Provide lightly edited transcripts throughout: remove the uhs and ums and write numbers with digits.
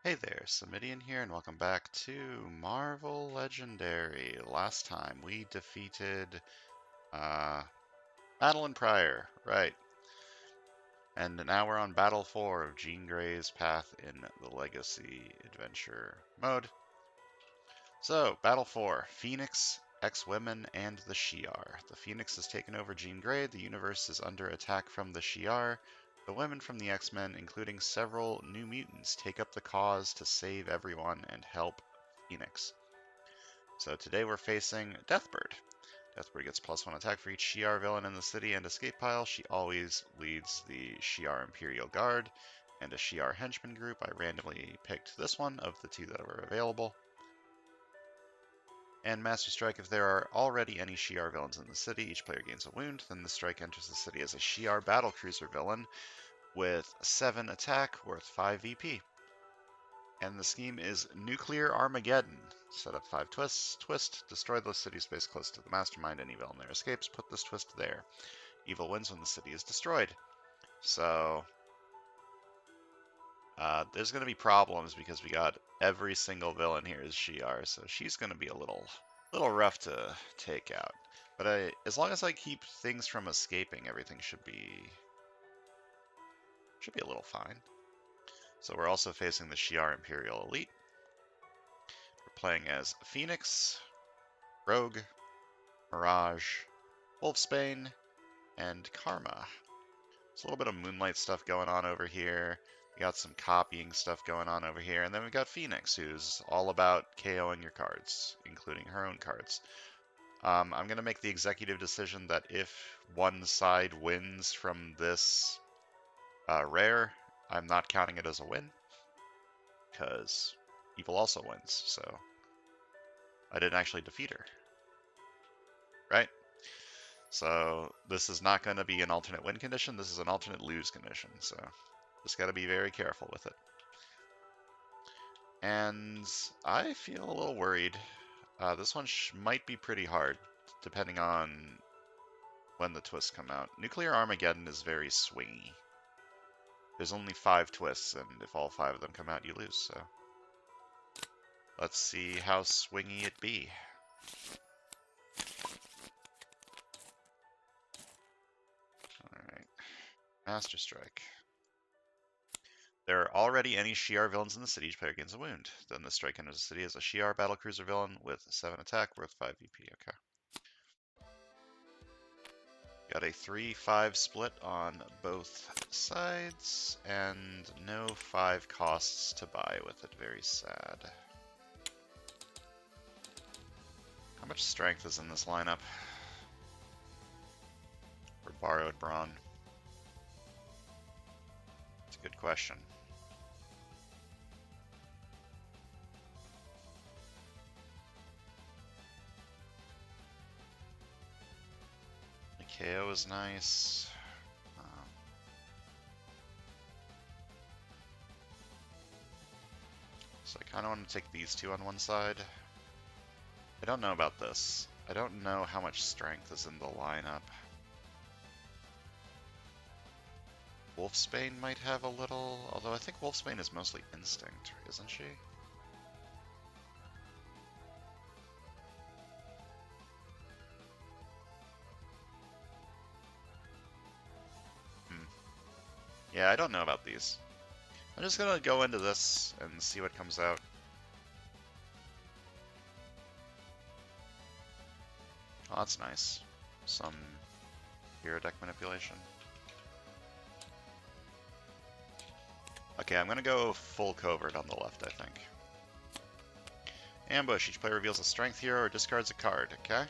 Hey there, Samitian here, and welcome back to Marvel Legendary. Last time we defeated Madeline Pryor, right? And now we're on Battle 4 of Jean Grey's Path in the Legacy Adventure mode. So, Battle 4, Phoenix, X-Women, and the Shi'ar. The Phoenix has taken over Jean Grey, the universe is under attack from the Shi'ar. The women from the X-Men, including several New Mutants, take up the cause to save everyone and help Phoenix. So today we're facing Deathbird. Deathbird gets +1 attack for each Shi'ar villain in the city and escape pile. She always leads the Shi'ar Imperial Guard and a Shi'ar henchman group. I randomly picked this one of the two that were available. And Master Strike, if there are already any Shi'ar villains in the city, each player gains a wound. Then the strike enters the city as a Shi'ar battlecruiser villain with 7 attack, worth 5 VP. And the scheme is Nuclear Armageddon. Set up 5 twists. Twist, destroy the city space close to the mastermind. Any villain there escapes, put this twist there. Evil wins when the city is destroyed. So, there's going to be problems because we got every single villain here is Shi'ar, so she's going to be a little rough to take out. But as long as I keep things from escaping, everything should be a little fine. So we're also facing the Shi'ar Imperial Elite. We're playing as Phoenix, Rogue, Mirage, Wolfsbane, and Karma. There's a little bit of Moonlight stuff going on over here. We got some copying stuff going on over here. And then we got Phoenix, who's all about KOing your cards, including her own cards. I'm going to make the executive decision that if one side wins from this rare, I'm not counting it as a win, because Evil also wins, so I didn't actually defeat her. Right? So this is not going to be an alternate win condition, this is an alternate lose condition, so just got to be very careful with it. And I feel a little worried. This one might be pretty hard, depending on when the twists come out. Nuclear Armageddon is very swingy. There's only 5 twists, and if all 5 of them come out, you lose, so let's see how swingy it be. Alright. Master Strike. There are already any Shi'ar villains in the city, each player gains a wound. Then the strike enters the city as a Shi'ar battlecruiser villain with 7 attack, worth 5 VP. Okay. Got a 3-5 split on both sides, and no 5 costs to buy with it. Very sad. How much strength is in this lineup? For borrowed brawn? It's a good question. KO is nice. So I kind of want to take these two on one side. I don't know about this. I don't know how much strength is in the lineup. Wolfsbane might have a little, although I think Wolfsbane is mostly instinct, isn't she? Yeah, I don't know about these. I'm just gonna go into this and see what comes out. Oh, that's nice. Some hero deck manipulation. Okay, I'm gonna go full covert on the left, I think. Ambush. Each player reveals a strength hero or discards a card, okay?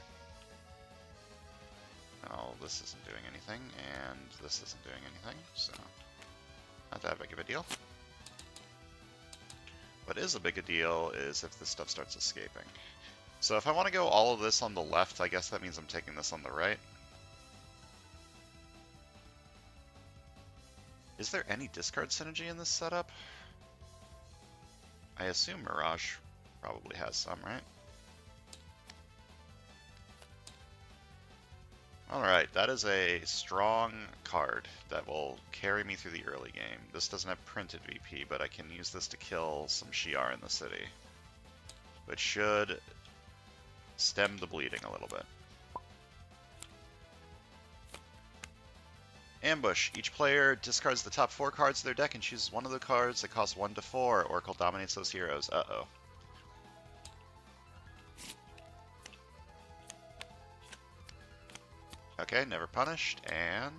Oh, this isn't doing anything, and this isn't doing anything, so not that big of a deal. What is a big a deal is if this stuff starts escaping. So if I want to go all of this on the left, I guess that means I'm taking this on the right. Is there any discard synergy in this setup? I assume Mirage probably has some, right? Alright, that is a strong card that will carry me through the early game. This doesn't have printed VP, but I can use this to kill some Shi'ar in the city, which should stem the bleeding a little bit. Ambush. Each player discards the top 4 cards of their deck and chooses one of the cards that costs 1 to 4. Oracle dominates those heroes. Uh-oh. Okay, never punished, and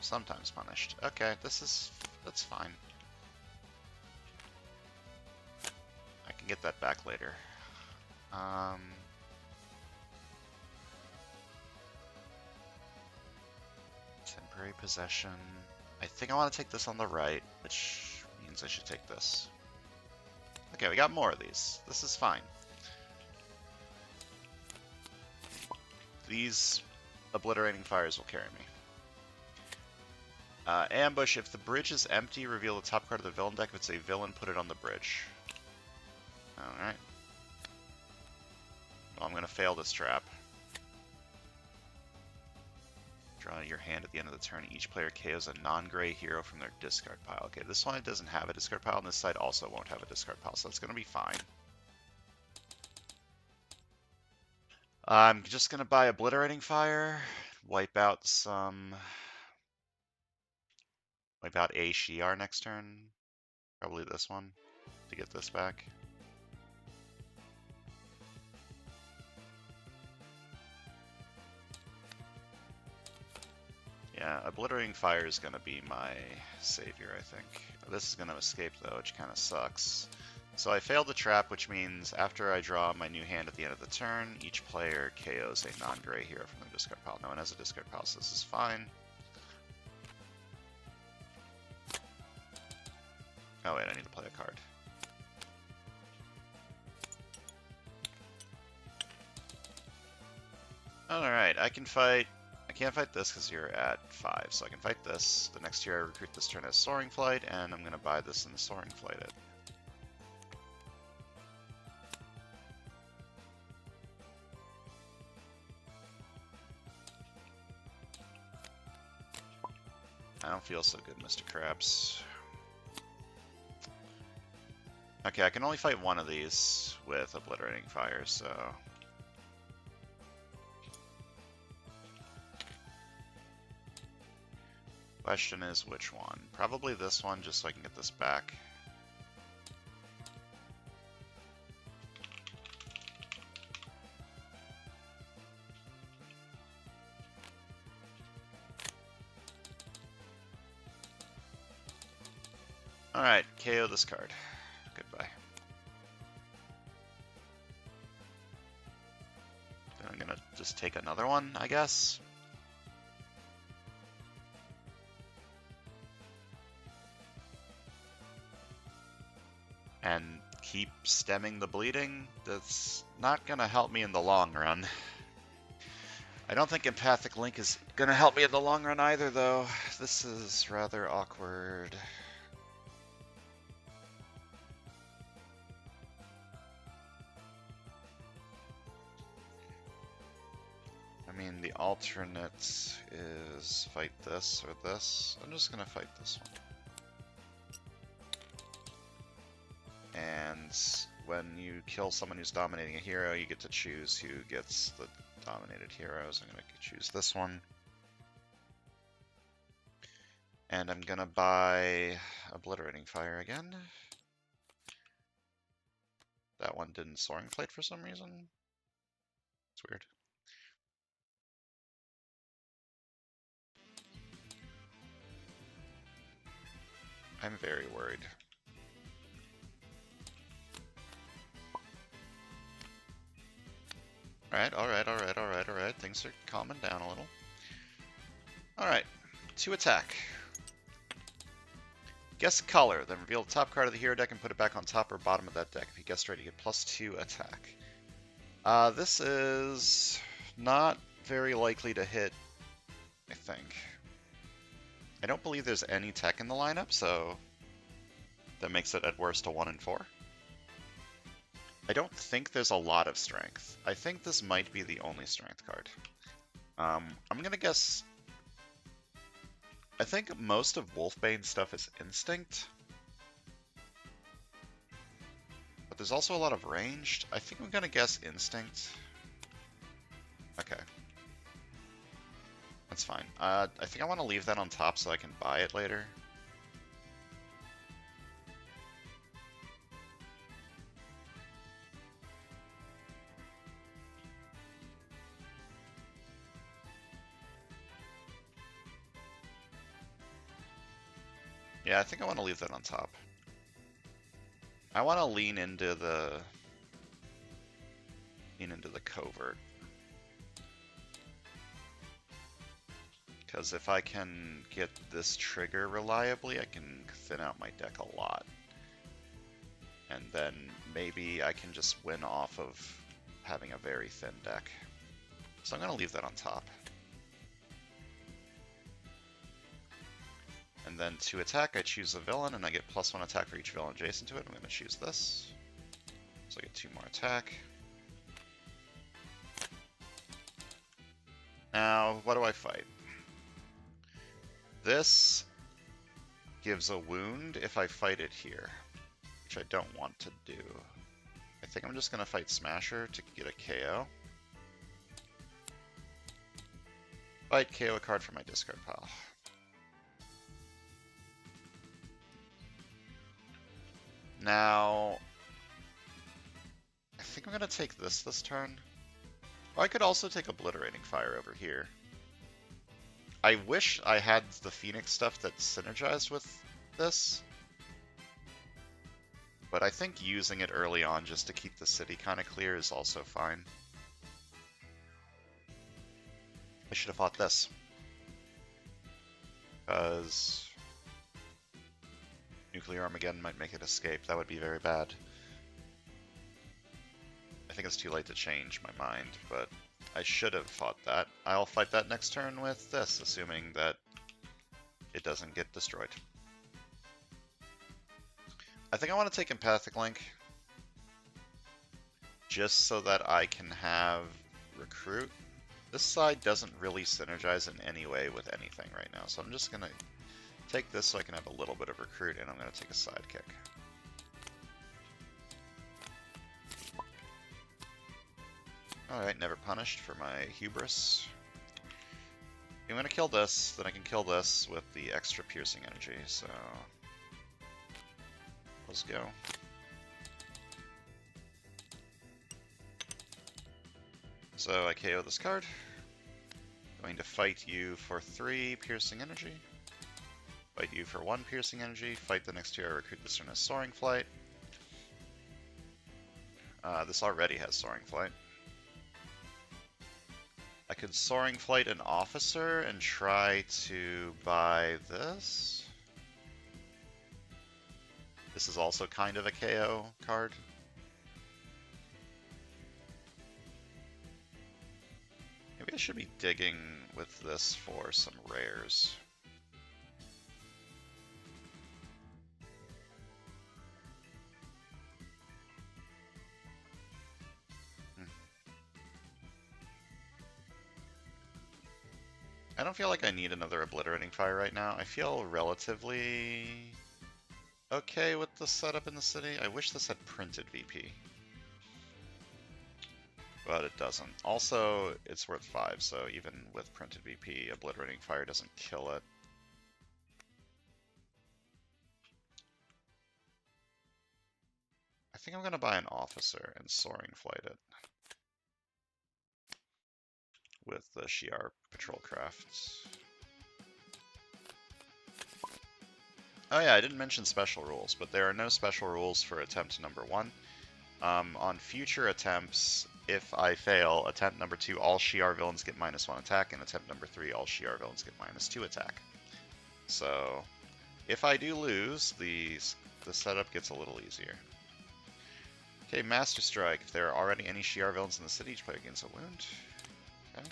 sometimes punished. Okay, that's fine. I can get that back later. Temporary possession. I think I want to take this on the right, which means I should take this. Okay, we got more of these. This is fine. These obliterating fires will carry me. Ambush. If the bridge is empty, reveal the top card of the villain deck. If it's a villain, put it on the bridge. Alright. Well, I'm going to fail this trap. Draw your hand at the end of the turn. Each player KOs a non-gray hero from their discard pile. Okay, this one doesn't have a discard pile, and this side also won't have a discard pile, so that's going to be fine. I'm just going to buy Obliterating Fire, wipe out a Shi'ar next turn. Probably this one, to get this back. Yeah, Obliterating Fire is going to be my savior, I think. This is going to escape, though, which kind of sucks. So I failed the trap, which means after I draw my new hand at the end of the turn, each player KOs a non-gray hero from their discard pile. No one has a discard pile, so this is fine. Oh wait, I need to play a card. Alright, I can't fight this because you're at 5, so I can fight this. The next year I recruit this turn as Soaring Flight, and I'm going to buy this and Soaring Flight it. I don't feel so good, Mr. Krabs. Okay, I can only fight one of these with Obliterating Fire, so... Question is which one? Probably this one, just so I can get this back. Alright, KO this card. Goodbye. Then I'm gonna just take another one, I guess. And keep stemming the bleeding. That's not gonna help me in the long run. I don't think Empathic Link is gonna help me in the long run either, though. This is rather awkward. I mean, the alternate is fight this or this. I'm just gonna fight this one. And when you kill someone who's dominating a hero, you get to choose who gets the dominated heroes. I'm gonna choose this one. And I'm gonna buy Obliterating Fire again. That one didn't Soaring Flight for some reason. It's weird. I'm very worried. Alright. Things are calming down a little. Alright, to attack. Guess color, then reveal the top card of the hero deck and put it back on top or bottom of that deck. If you guessed right, you get +2 attack. This is not very likely to hit, I think. I don't believe there's any tech in the lineup, so that makes it at worst a 1 in 4. I don't think there's a lot of strength. I think this might be the only strength card. I'm gonna guess... I think most of Wolfbane's stuff is instinct. But there's also a lot of ranged. I think I'm gonna guess instinct. Okay. That's fine. I think I want to leave that on top so I can buy it later. Yeah, I think I want to leave that on top. I want to lean into the covert. Because if I can get this trigger reliably, I can thin out my deck a lot. And then maybe I can just win off of having a very thin deck. So I'm going to leave that on top. And then to attack, I choose a villain, and I get +1 attack for each villain adjacent to it. I'm going to choose this. So I get 2 more attack. Now, what do I fight? This gives a wound if I fight it here, which I don't want to do. I think I'm just going to fight Smasher to get a KO. Fight, KO a card from my discard pile. Now, I think I'm going to take this turn. Or I could also take Obliterating Fire over here. I wish I had the Phoenix stuff that synergized with this. But I think using it early on just to keep the city kind of clear is also fine. I should have fought this. Because Nuclear Armageddon might make it escape. That would be very bad. I think it's too late to change my mind, but I should have fought that. I'll fight that next turn with this, assuming that it doesn't get destroyed. I think I want to take Empathic Link, just so that I can have Recruit. This side doesn't really synergize in any way with anything right now, so I'm just going to take this so I can have a little bit of Recruit, and I'm going to take a Sidekick. Alright, never punished for my hubris. I'm going to kill this, then I can kill this with the extra piercing energy, so let's go. So I KO this card. Going to fight you for 3 piercing energy. Fight you for 1 piercing energy. Fight the next 2 I recruit this turn as Soaring Flight. This already has Soaring Flight. I could Soaring Flight an Officer and try to buy this. This is also kind of a KO card. Maybe I should be digging with this for some rares. I don't feel like I need another Obliterating Fire right now. I feel relatively okay with the setup in the city. I wish this had printed VP. But it doesn't. Also, it's worth 5, so even with printed VP, Obliterating Fire doesn't kill it. I think I'm going to buy an Officer and Soaring Flight it with the Shi'ar Patrol Crafts. Oh yeah, I didn't mention special rules, but there are no special rules for attempt number 1. On future attempts, if I fail, attempt number 2, all Shi'ar villains get -1 attack, and attempt number 3, all Shi'ar villains get -2 attack. So, if I do lose, the setup gets a little easier. Okay, Master Strike. If there are already any Shi'ar villains in the city, each player gains a wound. Okay.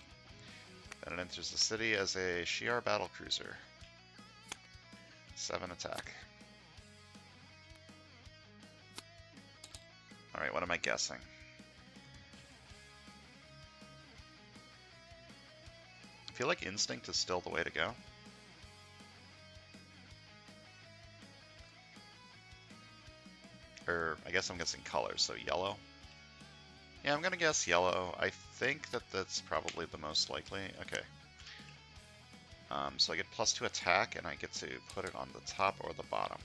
Then it enters the city as a Shi'ar battlecruiser. 7 attack. Alright, what am I guessing? I feel like Instinct is still the way to go. Or, I guess I'm guessing colors, so yellow. Yeah, I'm gonna guess yellow. I think that that's probably the most likely. Okay. So I get +2 attack, and I get to put it on the top or the bottom.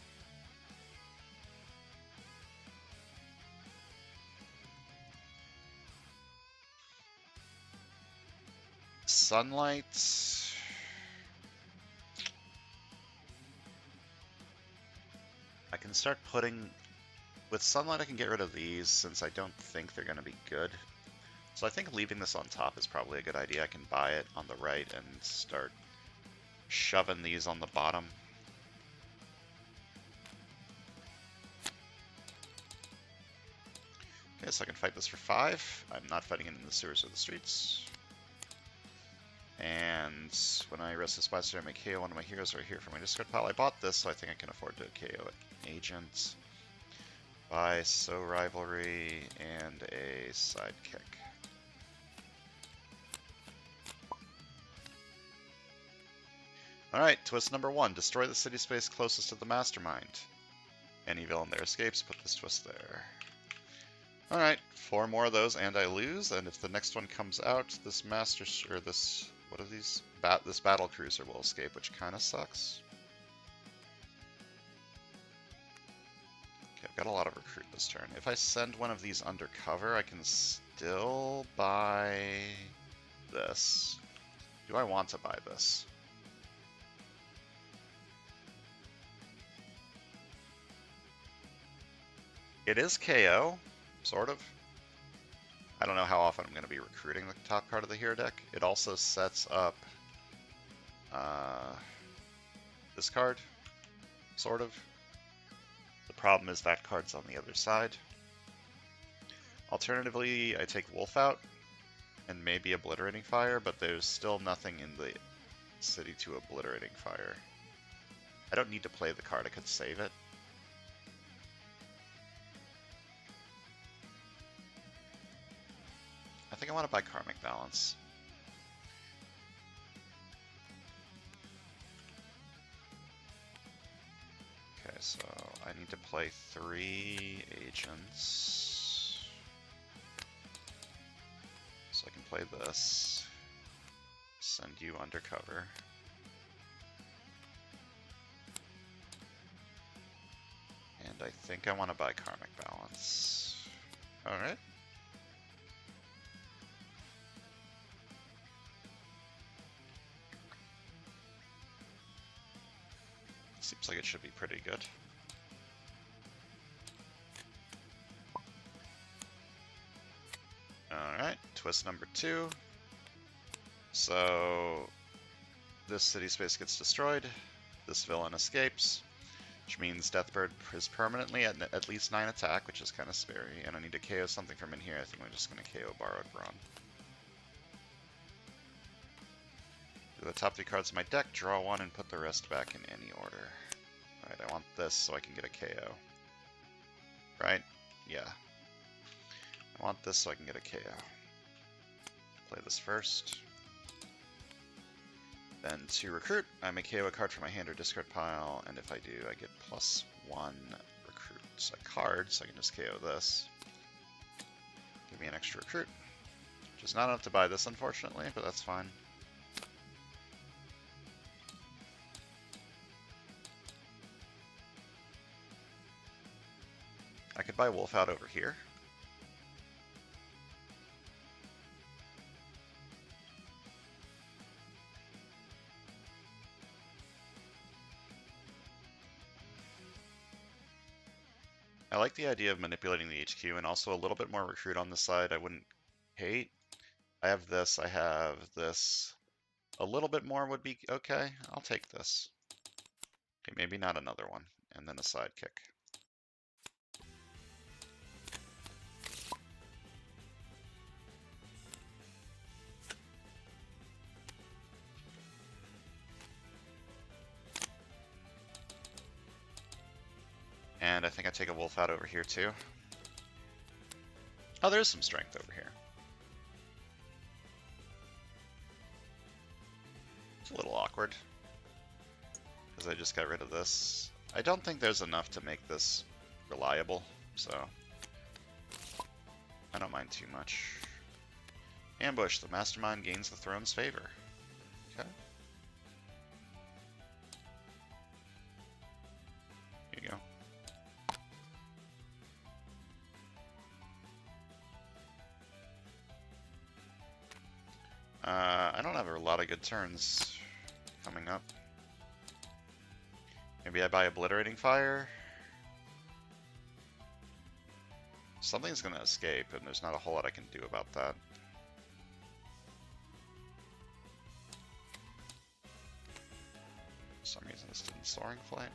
Sunlight. I can start putting... With Sunlight, I can get rid of these, since I don't think they're going to be good. So I think leaving this on top is probably a good idea. I can buy it on the right and start shoving these on the bottom. Okay, so I can fight this for 5. I'm not fighting it in the sewers or the streets. And when I rest this monster, I may KO one of my heroes right here from my discard pile. I bought this, so I think I can afford to KO it. Agent. Buy So Rivalry and a Sidekick. Alright, twist number 1. Destroy the city space closest to the mastermind. Any villain there escapes, put this twist there. Alright, 4 more of those and I lose, and if the next one comes out, this what are these? This battle cruiser will escape, which kinda sucks. Okay, I've got a lot of recruit this turn. If I send one of these undercover, I can still buy this. Do I want to buy this? It is KO, sort of. I don't know how often I'm going to be recruiting the top card of the hero deck. It also sets up this card, sort of. The problem is that card's on the other side. Alternatively, I take Wolf out and maybe Obliterating Fire, but there's still nothing in the city to Obliterating Fire. I don't need to play the card, I could save it. I think I want to buy Karmic Balance. Okay, so I need to play 3 agents. So I can play this. Send you undercover. And I think I want to buy Karmic Balance. Alright. Seems like it should be pretty good. Alright, twist number 2. So this city space gets destroyed, this villain escapes, which means Deathbird is permanently at least 9 attack, which is kind of scary, and I need to KO something from in here. I think I'm just going to KO Borrowed Brawn. Do the top 3 cards of my deck, draw 1, and put the rest back in any order. Alright, I want this so I can get a KO. Right? Yeah. I want this so I can get a KO. Play this first. Then to recruit, I may KO a card from my hand or discard pile, and if I do, I get +1 recruit a card, so I can just KO this. Give me an extra recruit. Which is not enough to buy this, unfortunately, but that's fine. I could buy Wolf out over here. I like the idea of manipulating the HQ and also a little bit more recruit on the side. I wouldn't hate. I have this, I have this. A little bit more would be okay. I'll take this. Okay, maybe not another one. And then a sidekick. And I think I take a Wolf out over here too. Oh, there's some strength over here. It's a little awkward, because I just got rid of this. I don't think there's enough to make this reliable, so I don't mind too much. Ambush. The mastermind gains the throne's favor. Okay. Here you go. I don't have a lot of good turns coming up. Maybe I buy Obliterating Fire. Something's gonna escape, and there's not a whole lot I can do about that. For some reason this didn't Soaring Flight.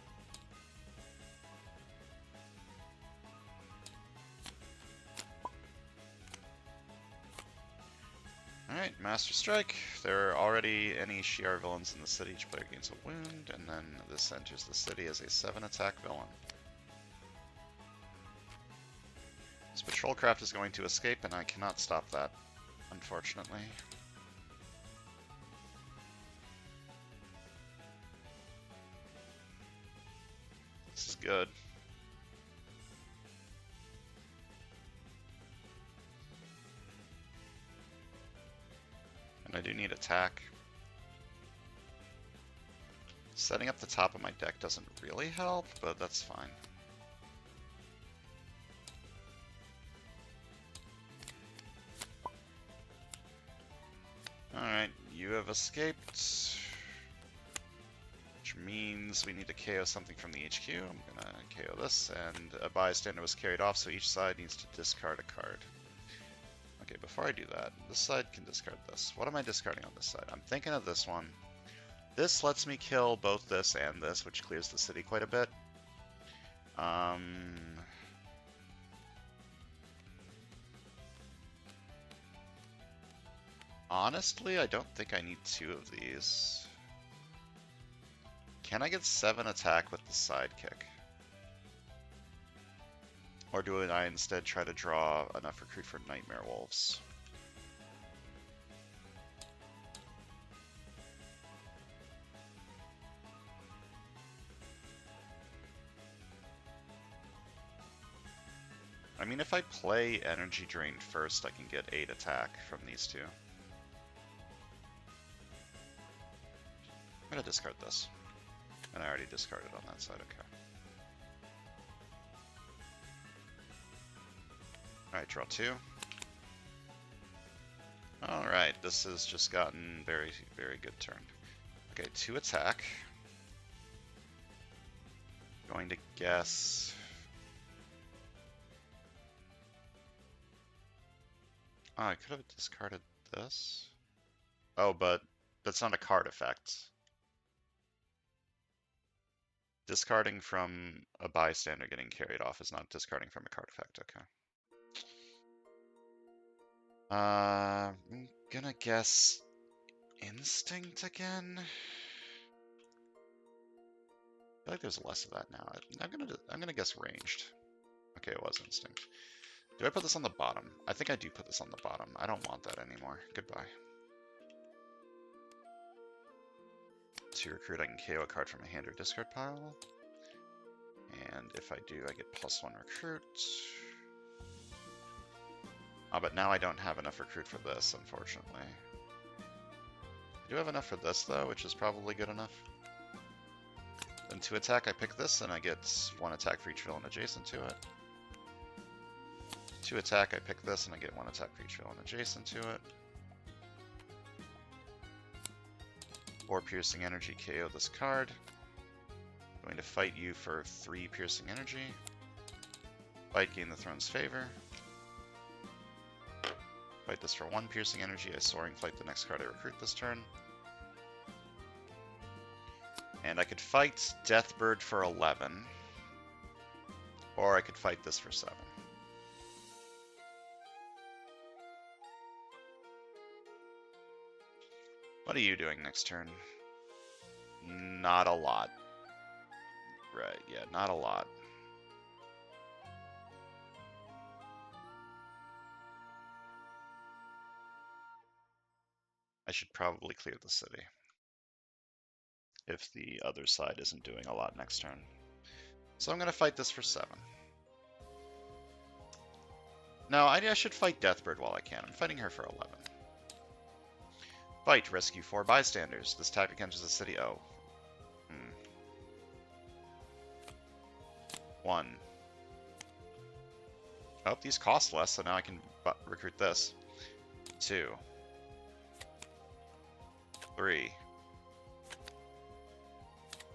Alright, Master Strike. If there are already any Shi'ar villains in the city, each player gains a wound, and then this enters the city as a 7-attack villain. This patrol craft is going to escape, and I cannot stop that, unfortunately. This is good. And I do need attack. Setting up the top of my deck doesn't really help, but that's fine. Alright, you have escaped. Which means we need to KO something from the HQ. I'm gonna KO this, and a bystander was carried off, so each side needs to discard a card. Okay, before I do that, this side can discard this. What am I discarding on this side? I'm thinking of this one. This lets me kill both this and this, which clears the city quite a bit. Honestly, I don't think I need 2 of these. Can I get 7 attack with the sidekick? Or do I instead try to draw enough recruit for Nightmare Wolves? I mean, if I play Energy Drained first, I can get 8 attack from these 2. I'm gonna discard this. And I already discarded on that side, okay. Alright, draw 2. Alright, this has just gotten very, very good turn. Okay, 2 attack. Going to guess... Oh, I could have discarded this. Oh, but that's not a card effect. Discarding from a bystander getting carried off is not discarding from a card effect, okay. I'm gonna guess Instinct again. I feel like there's less of that now. I'm gonna guess Ranged. Okay, it was Instinct. Do I put this on the bottom? I think I do put this on the bottom. I don't want that anymore. Goodbye. To recruit, I can KO a card from a hand or discard pile. And if I do, I get +1 recruit. Oh, but now I don't have enough recruit for this, unfortunately. I do have enough for this, though, which is probably good enough. Then to attack, I pick this, and I get 1 attack for each villain adjacent to it. To attack, I pick this, and I get 1 attack for each villain adjacent to it. Or Piercing Energy, KO this card. I'm going to fight you for 3 Piercing Energy. Fight, gain the throne's favor. Fight this for 1 Piercing Energy. I Soaring Flight the next card I recruit this turn. And I could fight Deathbird for 11. Or I could fight this for 7. What are you doing next turn? Not a lot. Right, yeah, not a lot. I should probably clear the city if the other side isn't doing a lot next turn. So I'm going to fight this for 7. No, I should fight Deathbird while I can. I'm fighting her for 11. Fight, rescue 4 bystanders. This tactic enters the city. Oh. 1. Oh, these cost less, so now I can recruit this. 2. 3.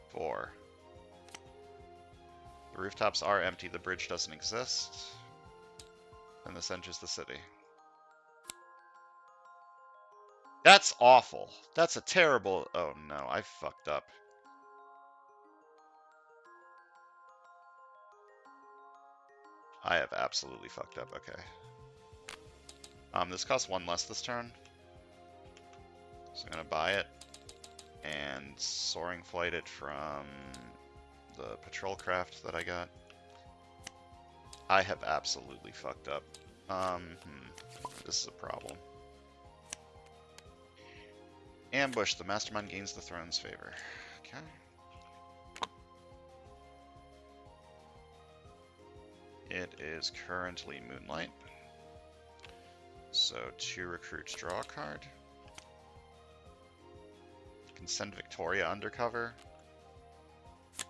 4. The rooftops are empty, the bridge doesn't exist. And this enters the city. That's awful. That's a terrible... Oh no, I fucked up. I have absolutely fucked up, okay. This costs 1 less this turn. So I'm gonna buy it. And soaring flight it from the patrol craft that I got. I have absolutely fucked up. This is a problem. Ambush. The mastermind gains the throne's favor. Okay. It is currently Moonlight. So 2 recruits draw a card. Can send Victoria undercover. I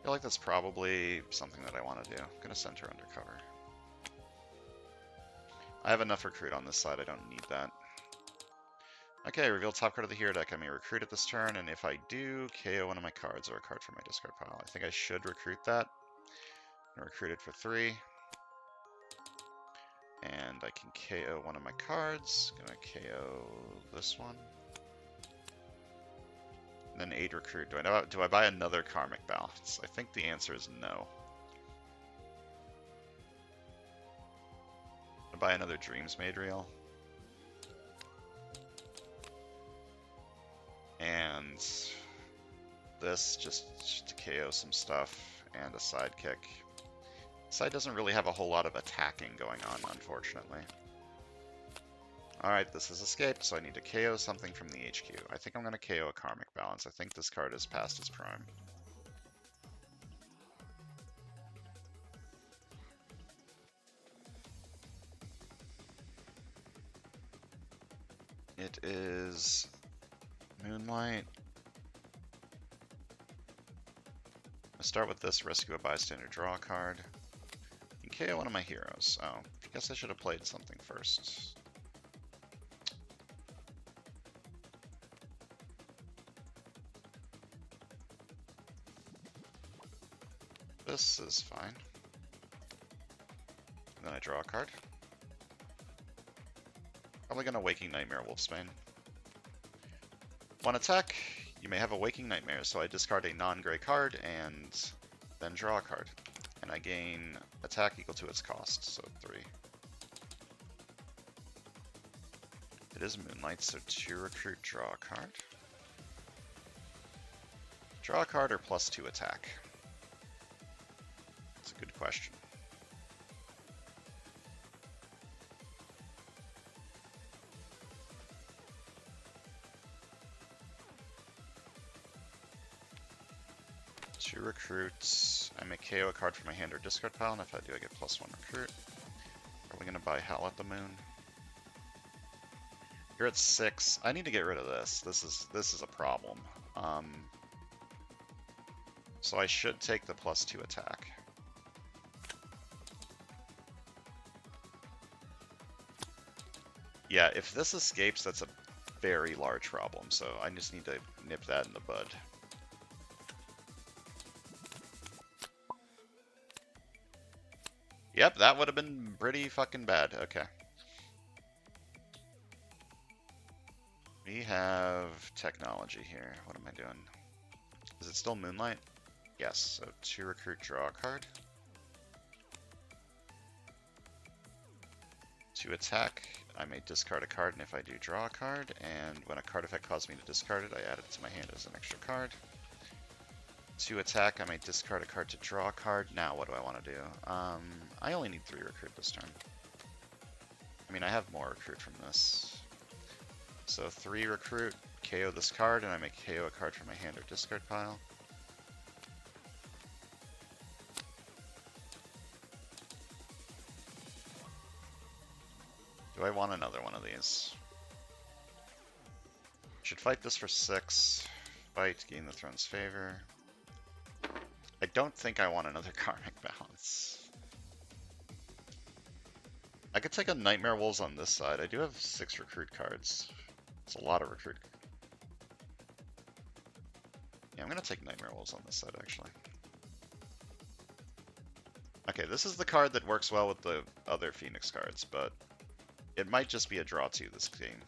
feel like that's probably something that I want to do. I'm going to send her undercover. I have enough recruit on this side, I don't need that. Okay, reveal top card of the hero deck. I may recruit it this turn, and if I do, KO one of my cards or a card from my discard pile. I think I should recruit that. I'm going to recruit it for 3. And I can KO one of my cards. Gonna KO this one. And then 8 recruit. Do I buy another Karmic Balance? I think the answer is no. I buy another Dreams Made Real. And this just to KO some stuff and a sidekick. Side doesn't really have a whole lot of attacking going on, unfortunately. Alright, this has escaped, so I need to KO something from the HQ. I think I'm going to KO a Karmic Balance. I think this card is past its prime. It is Moonlight. I'll start with this, rescue a bystander, draw a card. KO one of my heroes. Oh, I guess I should have played something first. This is fine. And then I draw a card. Probably gonna Waking Nightmare Wolfsbane. 1 attack. You may have a Waking Nightmare, so I discard a non-gray card and then draw a card. And I gain attack equal to its cost, so 3. It is Moonlight, so 2 recruit, draw a card. Draw a card or +2 attack? That's a good question. Two recruits. I may KO a card from my hand or discard pile, and if I do, I get +1 recruit. Probably gonna buy Howl at the Moon. You're at 6. I need to get rid of this. This is a problem. So I should take the +2 attack. Yeah, if this escapes, that's a very large problem. So I just need to nip that in the bud. Yep, that would have been pretty fucking bad. Okay. We have technology here. What am I doing? Is it still Moonlight? Yes, so 2 recruit, draw a card. 2 attack. I may discard a card, and if I do, draw a card. And when a card effect causes me to discard it, I add it to my hand as an extra card. 2 attack, I may discard a card to draw a card. Now, what do I want to do? I only need 3 recruit this turn. I mean, I have more recruit from this. So 3 recruit, KO this card, and I make KO a card from my hand or discard pile. Do I want another one of these? Should fight this for 6. Fight, gain the throne's favor. I don't think I want another karmic balance. I could take a Nightmare Wolves on this side. I do have 6 recruit cards. It's a lot of recruit. Yeah, I'm gonna take Nightmare Wolves on this side, actually. Okay, this is the card that works well with the other Phoenix cards, but it might just be a draw 2 this game.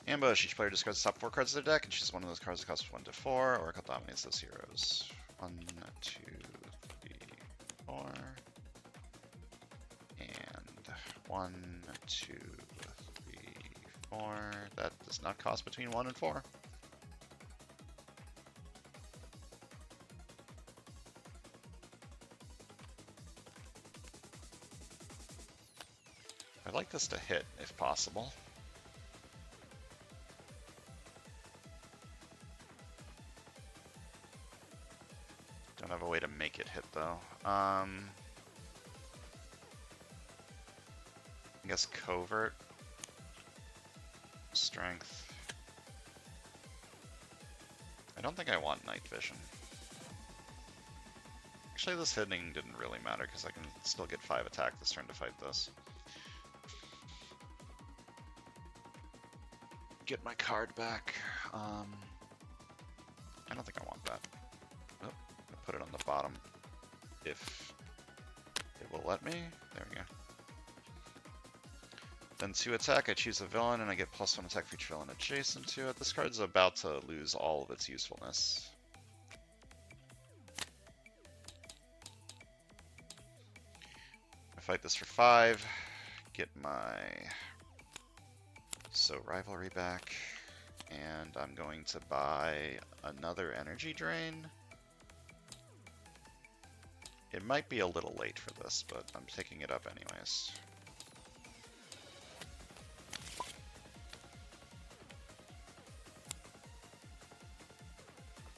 Ambush. Each player discards the top 4 cards of their deck and chooses one of those cards that costs 1 to 4. Oracle dominates those heroes. 1, 2, 3, 4. And 1, 2, 3, 4. That does not cost between 1 and 4. I'd like this to hit, if possible. Don't have a way to make it hit, though. I guess Covert. Strength. I don't think I want Night Vision. Actually, this hitting didn't really matter, because I can still get 5 attack this turn to fight this. Get my card back. I don't think I want that. Oh, I'll put it on the bottom if it will let me. There we go. Then to attack, I choose a villain and I get +1 attack for each villain adjacent to it. This card's about to lose all of its usefulness. I fight this for 5, get my Rivalry back, and I'm going to buy another energy drain. It might be a little late for this, but I'm picking it up anyways.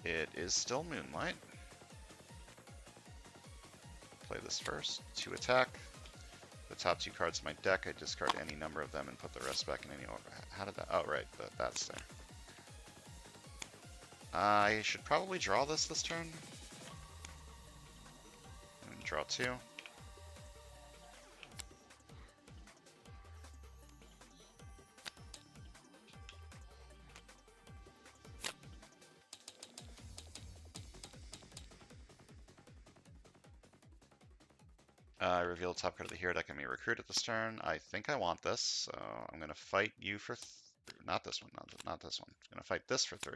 It is still Moonlight. Play this first. 2 attack. The top 2 cards of my deck, I discard any number of them and put the rest back in any order. How did that? Oh, right, that's there. I should probably draw this turn. And draw 2. I reveal the top card of the hero deck and may recruit at this turn. I think I want this, so I'm going to fight you for... not this one, not this one. I'm going to fight this for 3.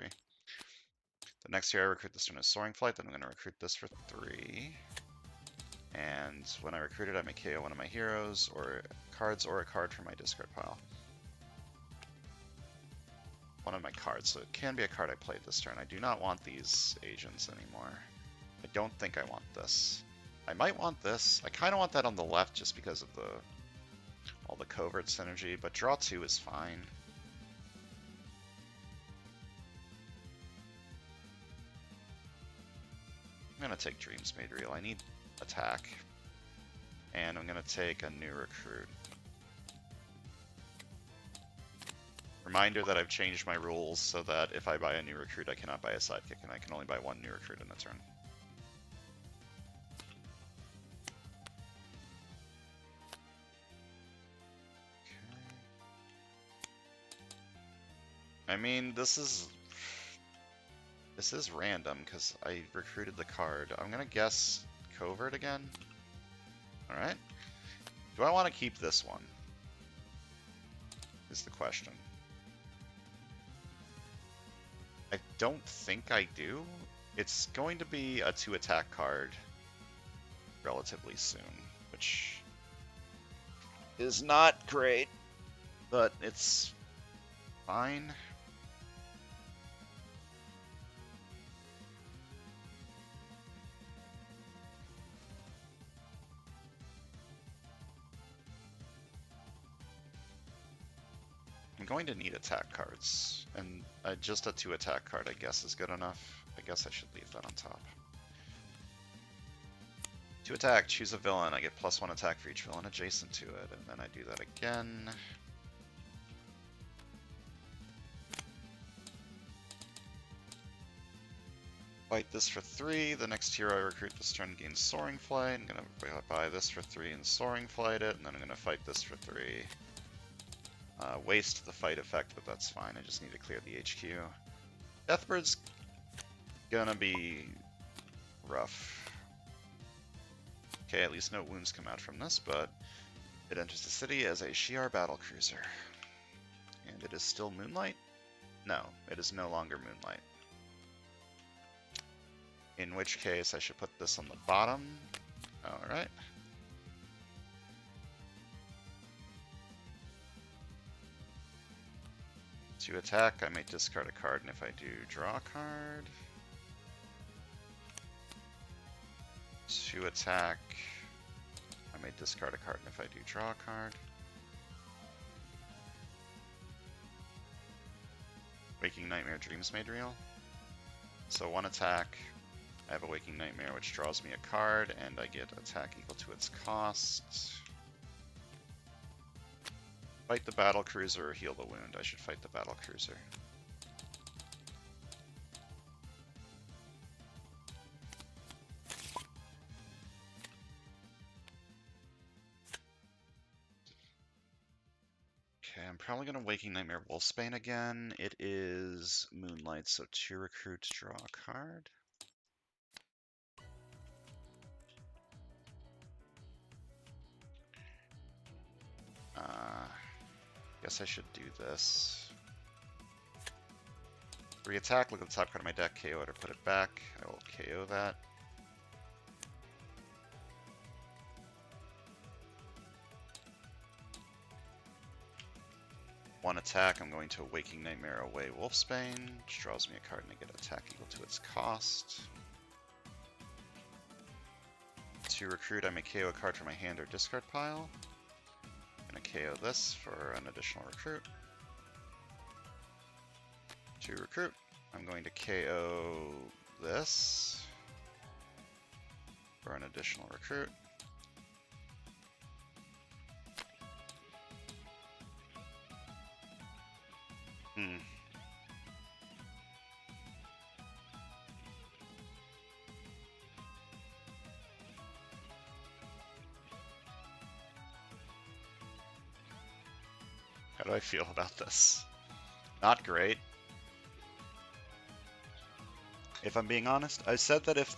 The next hero I recruit this turn is Soaring Flight, then I'm going to recruit this for 3. And when I recruit it, I may KO one of my heroes, or cards, or a card from my discard pile. One of my cards, so it can be a card I played this turn. I do not want these agents anymore. I don't think I want this. I might want this. I kind of want that on the left just because of all the covert synergy, but draw 2 is fine. I'm going to take Dreams Made Real. I need attack. And I'm going to take a new recruit. Reminder that I've changed my rules so that if I buy a new recruit, I cannot buy a sidekick, and I can only buy 1 new recruit in a turn. I mean, this is random because I recruited the card. I'm gonna guess Covert again. All right. Do I want to keep this one? Is the question. I don't think I do. It's going to be a 2 attack card relatively soon, which is not great, but it's fine. I'm going to need attack cards, and just a 2 attack card I guess is good enough. I guess I should leave that on top. 2 attack, choose a villain. I get +1 attack for each villain adjacent to it, and then I do that again. Fight this for 3. The next hero I recruit this turn gains Soaring Flight. I'm gonna buy this for 3 and Soaring Flight it, and then I'm gonna fight this for 3. Waste the fight effect, but that's fine. I just need to clear the HQ. Deathbird's gonna be rough. Okay, at least no wounds come out from this, but it enters the city as a Shi'ar battlecruiser. And it is still Moonlight? No, it is no longer Moonlight. In which case, I should put this on the bottom. Alright. To attack, I may discard a card, and if I do, draw a card. To attack, I may discard a card, and if I do, draw a card. Waking Nightmare, Dreams Made Real. So 1 attack, I have a Waking Nightmare, which draws me a card, and I get attack equal to its cost. Fight the battlecruiser or heal the wound. I should fight the battlecruiser. Okay, I'm probably going to Waking Nightmare Wolfsbane again. It is Moonlight, so 2 recruits, draw a card. Guess I should do this. 3 attack, look at the top card of my deck, KO it or put it back. I will KO that. One attack, I'm going to Waking Nightmare away Wolfsbane, which draws me a card and I get attack equal to its cost. To recruit, I may KO a card from my hand or discard pile. I'm going to KO this for an additional recruit. To recruit, I'm going to KO this for an additional recruit. How do I feel about this? Not great. If I'm being honest, I said that if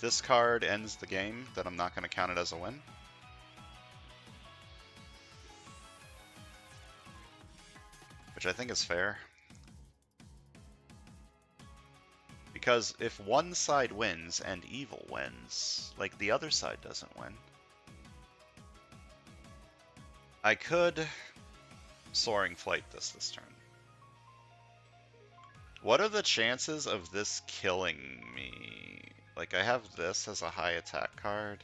this card ends the game, that I'm not going to count it as a win. Which I think is fair. Because if one side wins and evil wins, like the other side doesn't win. I could Soaring Flight this turn. What are the chances of this killing me? Like, I have this as a high attack card.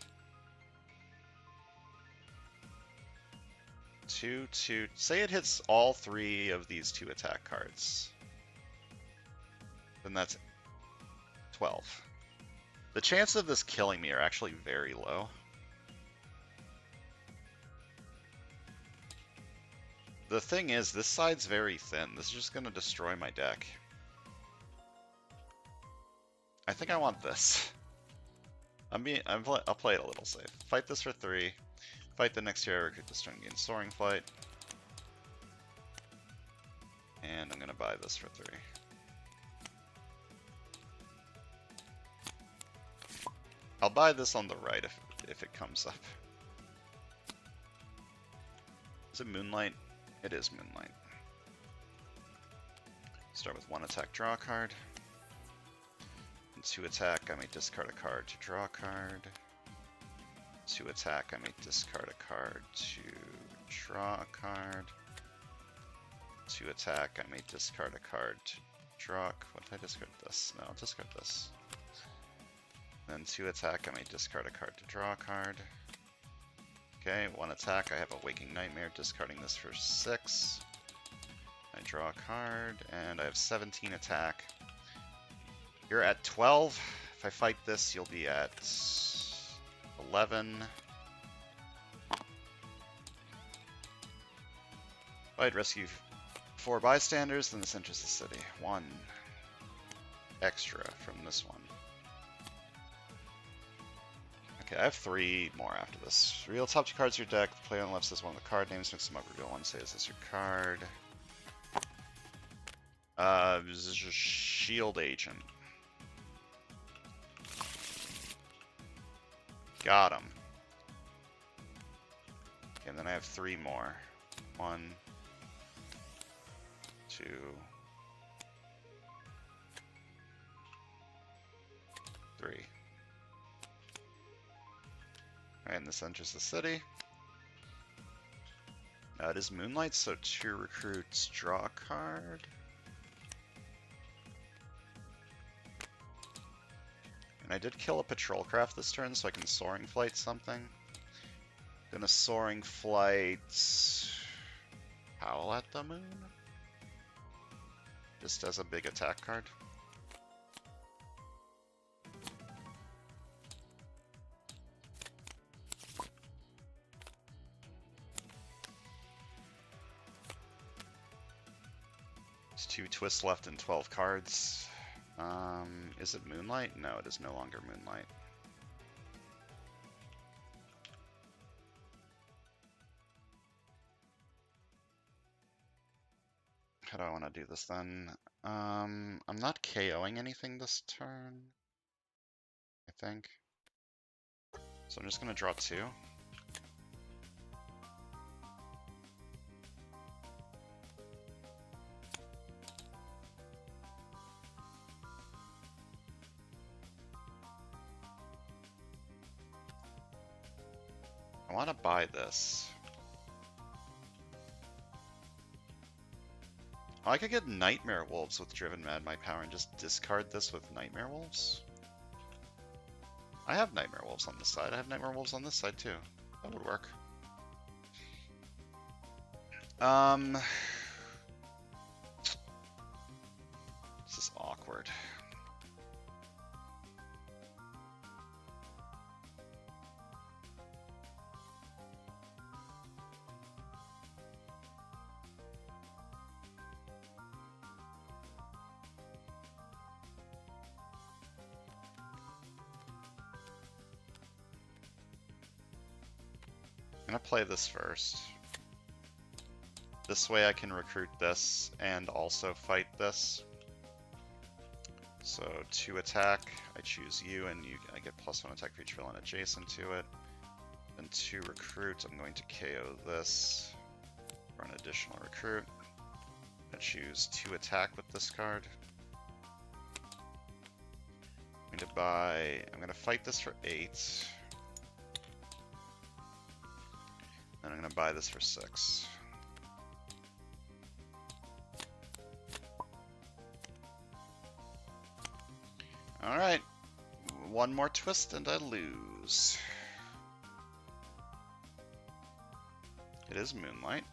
2, 2. Say it hits all 3 of these 2 attack cards. Then that's 12. The chances of this killing me are actually very low. The thing is, this side's very thin. This is just going to destroy my deck. I think I want this. I'll play it a little safe. Fight this for 3. Fight the next hero, recruit this turn, gain Soaring Flight. And I'm going to buy this for 3. I'll buy this on the right if it comes up. Is it Moonlight? It is Moonlight. Start with 1 attack, draw a card. And 2 attack, I may discard a card to draw a card. 2 attack, I may discard a card to draw a card. 2 attack, I may discard a card to draw. What did I discard? This? No, I'll discard this. Then 2 attack, I may discard a card to draw a card. Okay, 1 attack. I have a Waking Nightmare, discarding this for 6. I draw a card, and I have 17 attack. You're at 12. If I fight this, you'll be at 11. If I'd rescue 4 bystanders, then this enters the city. 1 extra from this one. Okay, I have 3 more after this. Reveal top 2 cards of your deck. The player on the left says one of the card names. Mix them up. Reveal 1. Say, is this your card? This is a Shield Agent. Got him. Okay, and then I have 3 more. 1, 2, 3. And this enters the city. It is Moonlight, so 2 recruits draw a card. And I did kill a patrol craft this turn, so I can Soaring Flight something. Gonna Soaring Flight Howl at the Moon? Just as a big attack card. There's 2 twists left and 12 cards. Is it Moonlight? No, it is no longer Moonlight. How do I want to do this then? I'm not KOing anything this turn, I think. So I'm just going to draw 2. I want to buy this. Oh, I could get Nightmare Wolves with Driven Mad My Power and just discard this with Nightmare Wolves. I have Nightmare Wolves on this side. I have Nightmare Wolves on this side too. That would work. This is awkward. I'm gonna play this first. This way I can recruit this and also fight this. So 2 attack, I choose you, and I get +1 attack for each villain adjacent to it. Then 2 recruit, I'm going to KO this for an additional recruit. I choose 2 attack with this card. I'm going to fight this for 8. And I'm going to buy this for 6. Alright. 1 more twist and I lose. It is Moonlight.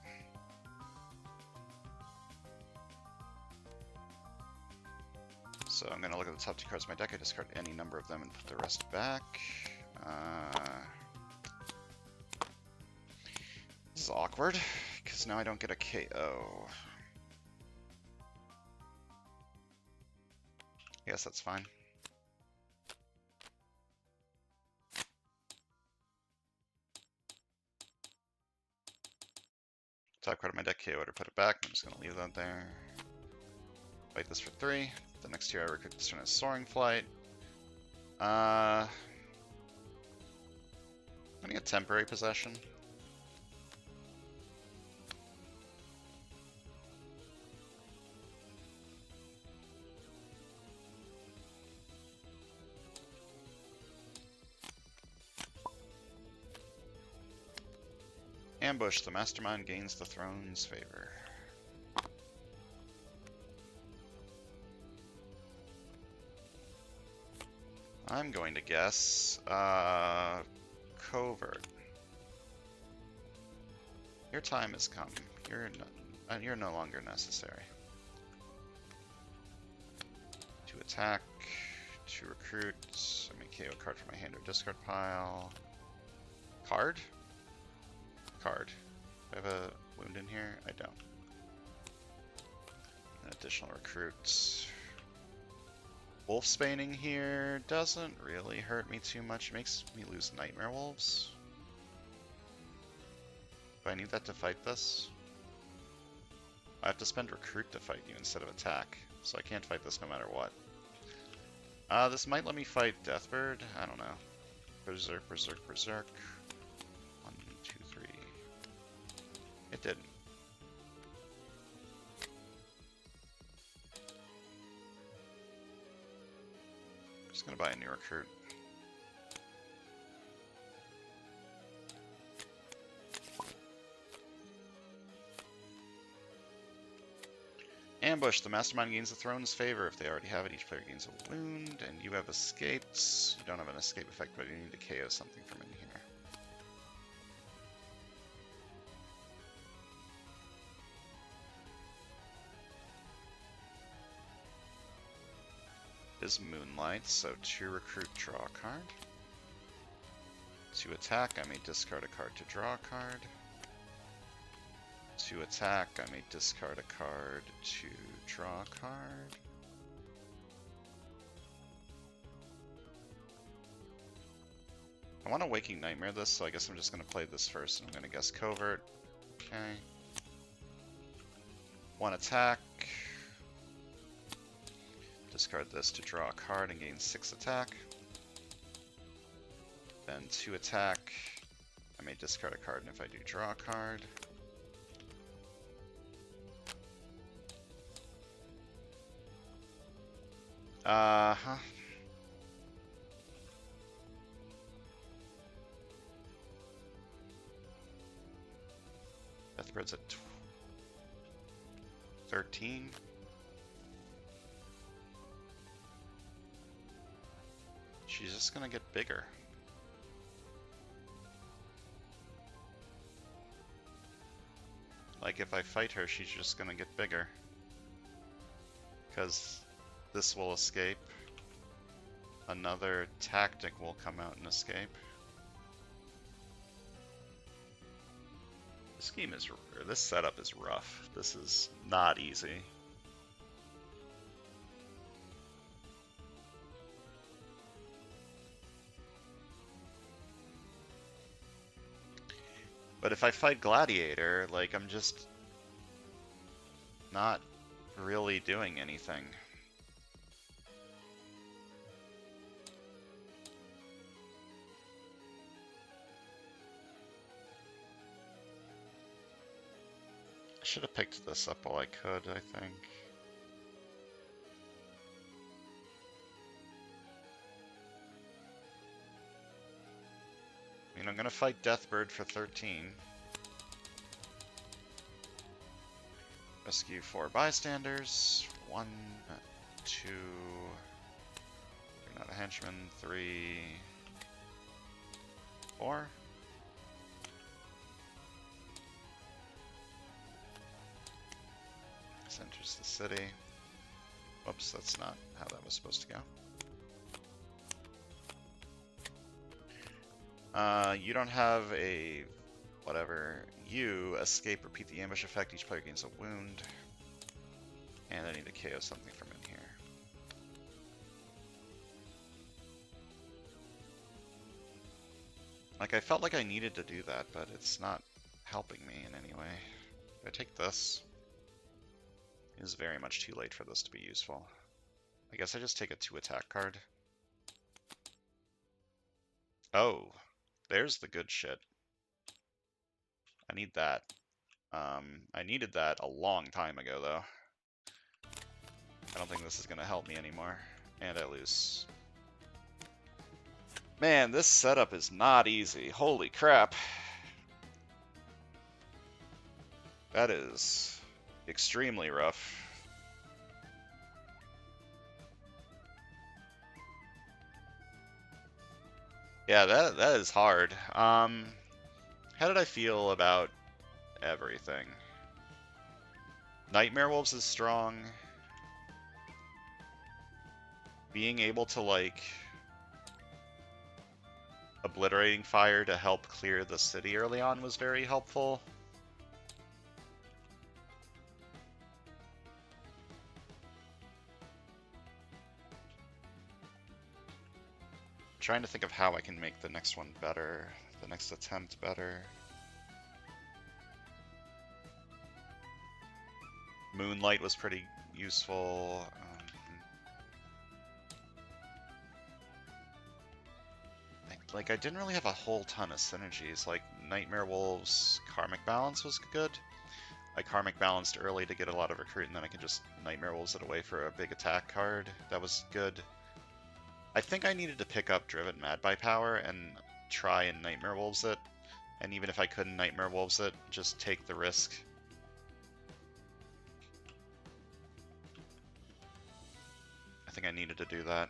So I'm going to look at the top 2 cards of my deck. I discard any number of them and put the rest back. This is awkward, because now I don't get a KO. I guess that's fine. Top card of my deck, KO it or put it back. I'm just going to leave that there. Fight this for 3. The next tier I recruit this turn as Soaring Flight. I'm going to get Temporary Possession. Ambush, the mastermind gains the throne's favor. I'm going to guess Covert. Your time has come. You're no longer necessary. To attack, to recruit. I may KO a card from my hand or discard pile. Card? Card. Do I have a wound in here? I don't. An additional recruit. Wolfsbaning here doesn't really hurt me too much. It makes me lose Nightmare Wolves. Do I need that to fight this? I have to spend recruit to fight you instead of attack, so I can't fight this no matter what. This might let me fight Deathbird. I don't know. Berserk, berserk, berserk. 1, 2, 3. It didn't. Just gonna buy a new recruit. Ambush. The mastermind gains the throne's favor. If they already have it, each player gains a wound, and you have escaped. You don't have an escape effect, but you need to KO something from in here. Is Moonlight, so 2 recruit, draw a card. To attack, I may discard a card to draw a card. To attack, I may discard a card to draw a card. I want to Waking Nightmare this, so I guess I'm just going to play this first. I'm going to guess Covert. Okay. 1 attack. Discard this to draw a card and gain 6 attack. Then 2 attack. I may discard a card, and if I do, draw a card. Uh-huh. Deathbird's at 13. She's just gonna get bigger. Like, if I fight her, she's just gonna get bigger. Because this will escape. Another tactic will come out and escape. This setup is rough. This is not easy. But if I fight Gladiator, like, I'm just not really doing anything. I should have picked this up while I could, I think. I mean, I'm gonna fight Deathbird for 13. Rescue 4 bystanders. 1, 2. You're not a henchman. 3, 4. This enters the city. Whoops, that's not how that was supposed to go. You don't have a whatever. You escape, repeat the ambush effect. Each player gains a wound. And I need to KO something from in here. Like, I felt like I needed to do that, but it's not helping me in any way. Do I take this? It is very much too late for this to be useful. I guess I just take a 2 attack card. Oh, there's the good shit. I need that. I needed that a long time ago, though. I don't think this is going to help me anymore. And I lose. Man, this setup is not easy. Holy crap. That is extremely rough. Yeah, that is hard. How did I feel about everything. Nightmare Wolves is strong. Being able to, like, obliterating fire to help clear the city early on was very helpful. Trying to think of how I can make the next one better, the next attempt better. Moonlight was pretty useful. Like, I didn't really have a whole ton of synergies. Like, Nightmare Wolves' Karmic Balance was good. I Karmic Balanced early to get a lot of recruit, and then I can just Nightmare Wolves it away for a big attack card. That was good. I think I needed to pick up Driven Mad by Power and try and Nightmare Wolves it. And even if I couldn't Nightmare Wolves it, just take the risk. I think I needed to do that.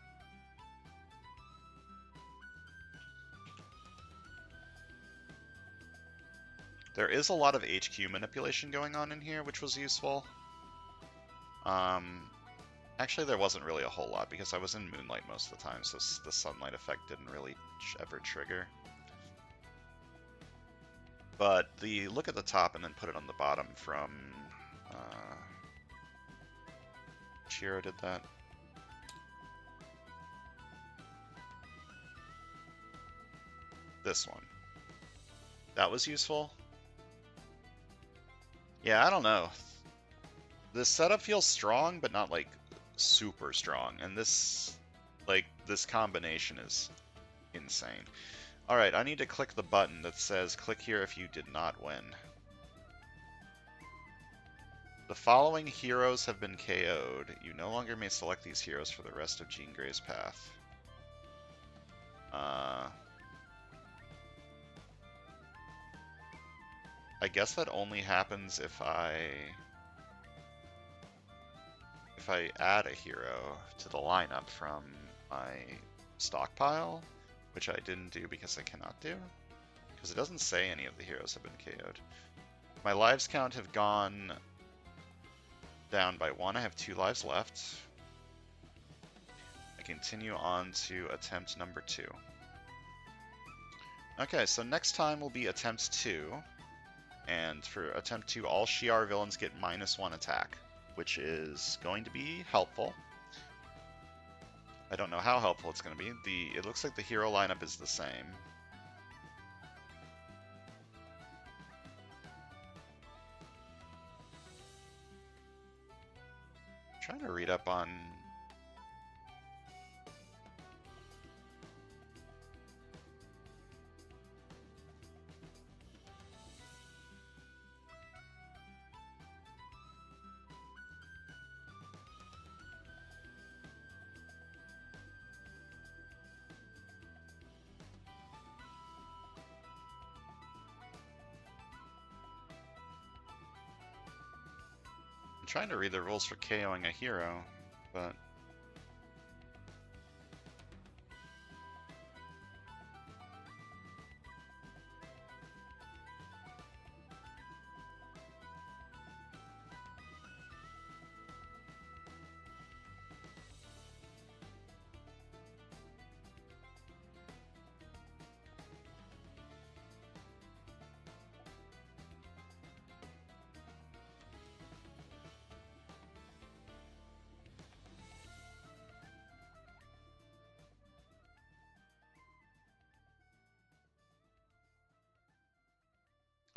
There is a lot of HQ manipulation going on in here, which was useful. Actually, there wasn't really a whole lot because I was in Moonlight most of the time, so the sunlight effect didn't really ever trigger. But the look at the top and then put it on the bottom from Shi'ar did that. This one. That was useful. Yeah, I don't know. This setup feels strong, but not like super strong. And this, like, this combination is insane. Alright, I need to click the button that says click here if you did not win. The following heroes have been KO'd. You no longer may select these heroes for the rest of Jean Grey's path. I guess that only happens if I add a hero to the lineup from my stockpile, which I didn't do because I cannot do, because it doesn't say any of the heroes have been KO'd. My lives count have gone down by 1. I have 2 lives left. I continue on to attempt number 2. Okay, so next time will be attempt 2. And for attempt 2, all Shi'ar villains get -1 attack, which is going to be helpful. I don't know how helpful it's going to be. It looks like the hero lineup is the same. I'm trying to read up on... I'm trying to read the rules for KOing a hero, but...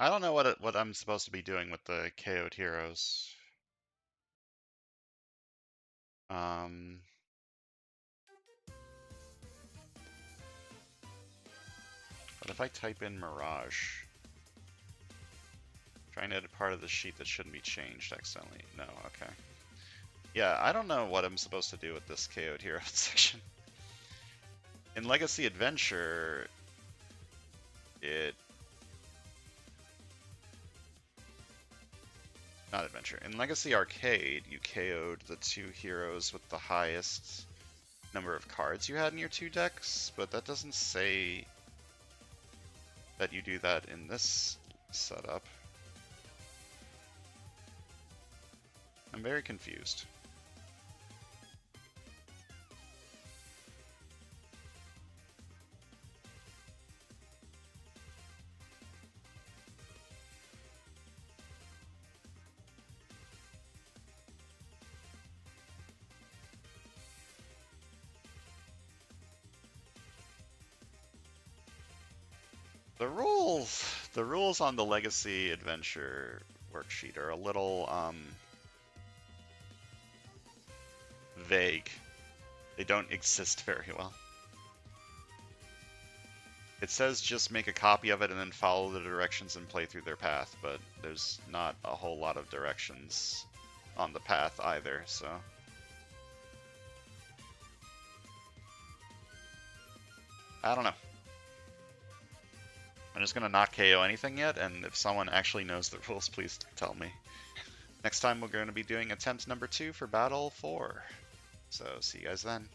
I don't know what I'm supposed to be doing with the KO'd heroes. What if I type in Mirage? Trying to edit part of the sheet that shouldn't be changed accidentally. No, okay. Yeah, I don't know what I'm supposed to do with this KO'd hero section. In Legacy Adventure, not Adventure. In Legacy Arcade, you KO'd the 2 heroes with the highest number of cards you had in your 2 decks, but that doesn't say that you do that in this setup. I'm very confused. The rules on the Legacy Adventure worksheet are a little vague. They don't exist very well. It says just make a copy of it and then follow the directions and play through their path, but there's not a whole lot of directions on the path either, so. I don't know. I'm just gonna not KO anything yet, and if someone actually knows the rules, please tell me. Next time we're going to be doing attempt number 2 for Battle 4. So see you guys then.